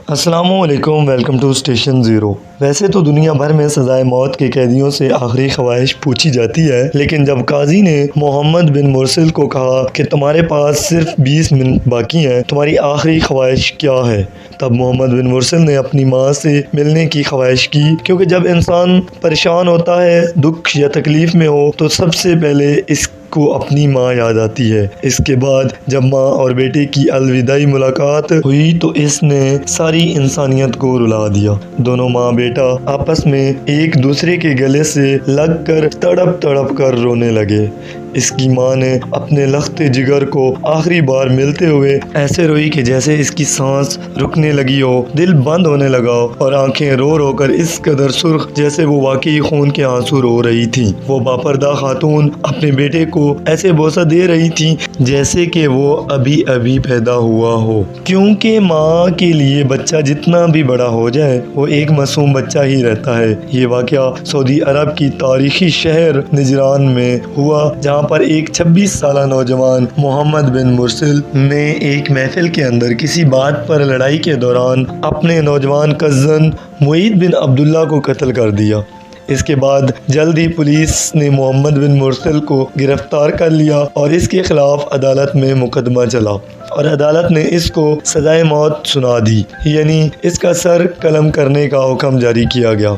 السلام علیکم، welcome to station zero. ویسے تو دنیا بھر میں سزائے موت کے قیدیوں سے آخری خواہش پوچھی جاتی ہے، لیکن جب قاضی نے محمد بن مرسل کو کہا کہ تمہارے پاس صرف 20 منٹ باقی ہیں، تمہاری آخری خواہش کیا ہے، تب محمد بن مرسل نے اپنی ماں سے ملنے کی خواہش کی، کیونکہ جب انسان پریشان ہوتا ہے، دکھ یا تکلیف میں ہو تو سب سے پہلے اس کو اپنی ماں یاد آتی ہے۔ اس کے بعد جب ماں اور بیٹے کی الوداعی ملاقات ہوئی تو اس نے ساری انسانیت کو رلا دیا۔ دونوں ماں بیٹا آپس میں ایک دوسرے کے گلے سے لگ کر تڑپ تڑپ کر رونے لگے۔ اس کی ماں نے اپنے لختے جگر کو آخری بار ملتے ہوئے ایسے روئی کہ جیسے اس کی سانس رکنے لگی ہو، دل بند ہونے لگا ہو، اور آنکھیں رو رو کر اس قدر سرخ جیسے وہ واقعی خون کے آنسو رو رہی تھی۔ وہ باپردہ خاتون اپنے بیٹے کو ایسے بوسہ دے رہی تھی جیسے کہ وہ ابھی ابھی پیدا ہوا ہو، کیونکہ ماں کے لیے بچہ جتنا بھی بڑا ہو جائے وہ ایک معصوم بچہ ہی رہتا ہے۔ یہ واقعہ سعودی عرب کی تاریخی شہر نجران میں ہوا، جہاں پر ایک 26 سالہ نوجوان محمد بن مرسل نے ایک محفل کے اندر کسی بات پر لڑائی کے دوران اپنے نوجوان کزن معید بن عبداللہ کو قتل کر دیا۔ اس کے بعد جلد ہی پولیس نے محمد بن مرسل کو گرفتار کر لیا اور اس کے خلاف عدالت میں مقدمہ چلا، اور عدالت نے اس کو سزائے موت سنا دی، یعنی اس کا سر قلم کرنے کا حکم جاری کیا گیا،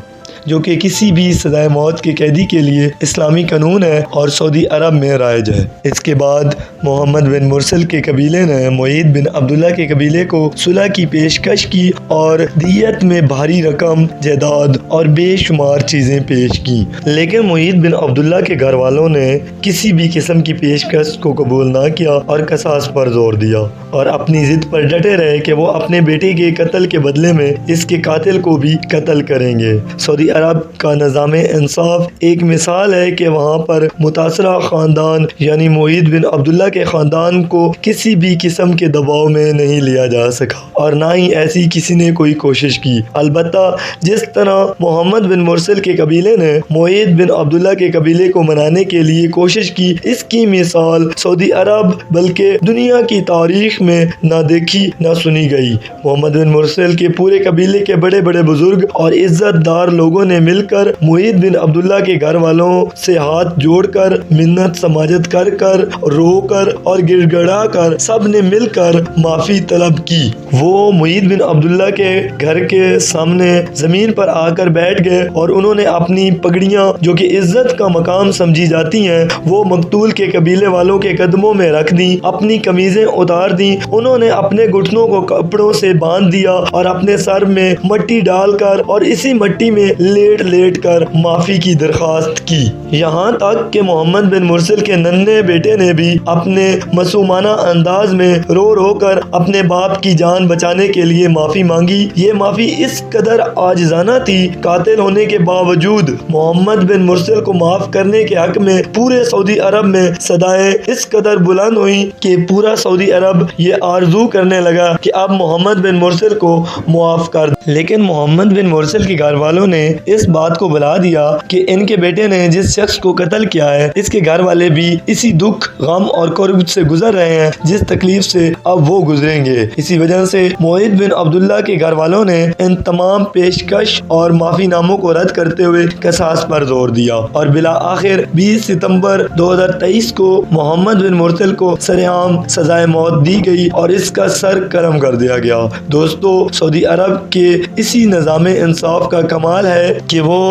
جو کہ کسی بھی سزائے موت کے قیدی کے لیے اسلامی قانون ہے اور سعودی عرب میں رائج ہے۔ اس کے بعد محمد بن مرسل کے قبیلے نے معید بن عبداللہ کے قبیلے کو صلح کی پیشکش کی اور دیت میں بھاری رقم، جائیداد اور بے شمار چیزیں پیش کی، لیکن معید بن عبداللہ کے گھر والوں نے کسی بھی قسم کی پیشکش کو قبول نہ کیا اور قصاص پر زور دیا، اور اپنی ضد پر ڈٹے رہے کہ وہ اپنے بیٹے کے قتل کے بدلے میں اس کے قاتل کو بھی قتل کریں گے۔ سعودی عرب کا نظام انصاف ایک مثال ہے کہ وہاں پر متاثرہ خاندان یعنی معید بن عبداللہ کے خاندان کو کسی بھی قسم کے دباؤ میں نہیں لیا جا سکا، اور نہ ہی ایسی کسی نے کوئی کوشش کی۔ البتہ جس طرح محمد بن مرسل کے قبیلے نے معید بن عبداللہ کے قبیلے کو منانے کے لیے کوشش کی، اس کی مثال سعودی عرب بلکہ دنیا کی تاریخ میں نہ دیکھی نہ سنی گئی۔ محمد بن مرسل کے پورے قبیلے کے بڑے بڑے بزرگ اور عزت دار لوگوں نے مل کر معید بن عبداللہ کے گھر والوں سے ہاتھ جوڑ کر، منت سماجت کر کر، رو کر اور گڑ گڑا کر سب نے مل کر معافی طلب کی۔ وہ معید بن عبداللہ کے گھر کے سامنے زمین پر آ کر بیٹھ گئے اور انہوں نے اپنی پگڑیاں جو کہ عزت کا مقام سمجھی جاتی ہیں وہ مقتول کے قبیلے والوں کے قدموں میں رکھ دیں، اپنی قمیضیں اتار دیں، انہوں نے اپنے گھٹنوں کو کپڑوں سے باندھ دیا اور اپنے سر میں مٹی ڈال کر اور اسی مٹی میں لیٹ لیٹ کر معافی کی درخواست کی۔ یہاں تک کہ محمد بن مرسل کے ننھے بیٹے نے بھی اپنے معصومانہ انداز میں رو رو کر اپنے باپ کی جان بچانے کے لیے معافی مانگی۔ یہ معافی اس قدر عاجزانہ تھی، قاتل ہونے کے باوجود محمد بن مرسل کو معاف کرنے کے حق میں پورے سعودی عرب میں صدائیں اس قدر بلند ہوئیں کہ پورا سعودی عرب یہ آرزو کرنے لگا کہ اب محمد بن مرسل کو معاف کر دیں۔ لیکن محمد بن مرسل کے گھر والوں نے اس بات کو بلا دیا کہ ان کے بیٹے نے جس شخص کو قتل کیا ہے اس کے گھر والے بھی اسی دکھ، غم اور کرب سے گزر رہے ہیں جس تکلیف سے اب وہ گزریں گے۔ اسی وجہ سے معید بن عبداللہ کے گھر والوں نے ان تمام پیشکش اور معافی ناموں کو رد کرتے ہوئے قصاص پر زور دیا، اور بالآخر 20 ستمبر 2023 کو محمد بن مرسل کو سرعام سزائے موت دی گئی اور اس کا سر قلم کر دیا گیا۔ دوستو، سعودی عرب کے اسی نظام انصاف کا کمال ہے کہ وہ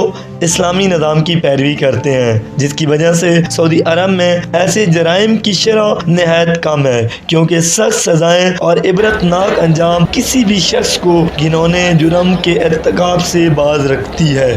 اسلامی نظام کی پیروی کرتے ہیں، جس کی وجہ سے سعودی عرب میں ایسے جرائم کی شرح نہایت کم ہے، کیونکہ سخت سزائیں اور عبرتناک انجام کسی بھی شخص کو گھنونے جرم کے ارتکاب سے باز رکھتی ہے۔